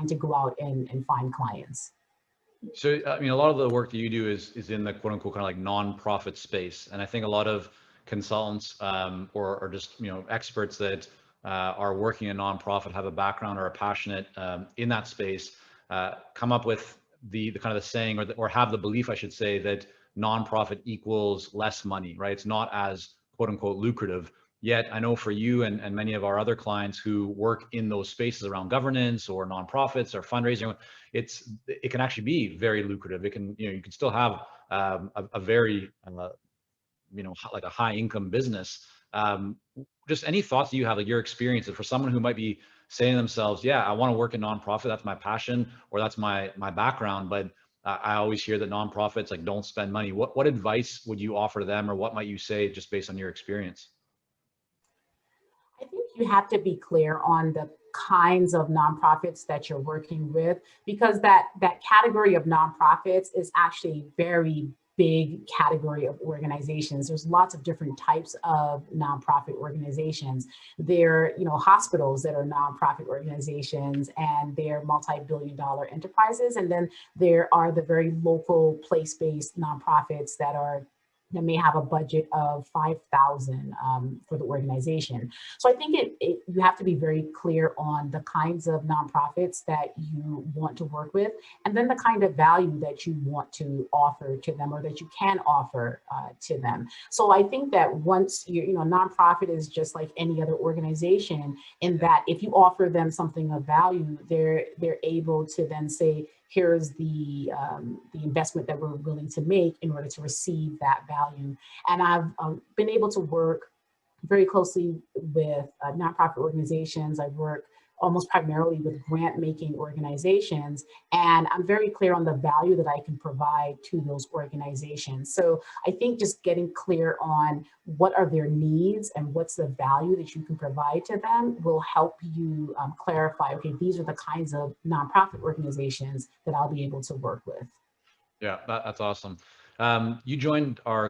to go out and find clients. So, I mean, a lot of the work that you do is in the quote unquote kind of like nonprofit space. And I think a lot of consultants or just, experts that are working in nonprofit, have a background or are passionate in that space, come up with the kind of the saying or have the belief, I should say, that nonprofit equals less money, right? It's not as quote unquote lucrative. Yet I know for you and many of our other clients who work in those spaces around governance or nonprofits or fundraising, it can actually be very lucrative. It can, you can still have a very like a high income business. Just any thoughts that you have, like your experiences for someone who might be saying to themselves, yeah, I want to work in nonprofit, that's my passion or that's my background, but I always hear that nonprofits like don't spend money. What advice would you offer to them, or what might you say just based on your experience? I think you have to be clear on the kinds of nonprofits that you're working with, because that category of nonprofits is actually very big category of organizations. There's lots of different types of nonprofit organizations. There, hospitals that are nonprofit organizations and they're multi-billion-dollar enterprises. And then there are the very local place-based nonprofits that may have a budget of 5,000 for the organization. So I think you have to be very clear on the kinds of nonprofits that you want to work with, and then the kind of value that you want to offer to them or that you can offer to them. So I think that once nonprofit is just like any other organization in that if you offer them something of value, they're able to then say, here's the investment that we're willing to make in order to receive that value. And I've been able to work very closely with nonprofit organizations. I work almost primarily with grant-making organizations, and I'm very clear on the value that I can provide to those organizations. So I think just getting clear on what are their needs and what's the value that you can provide to them will help you clarify, okay, these are the kinds of nonprofit organizations that I'll be able to work with. Yeah, that's awesome. You joined our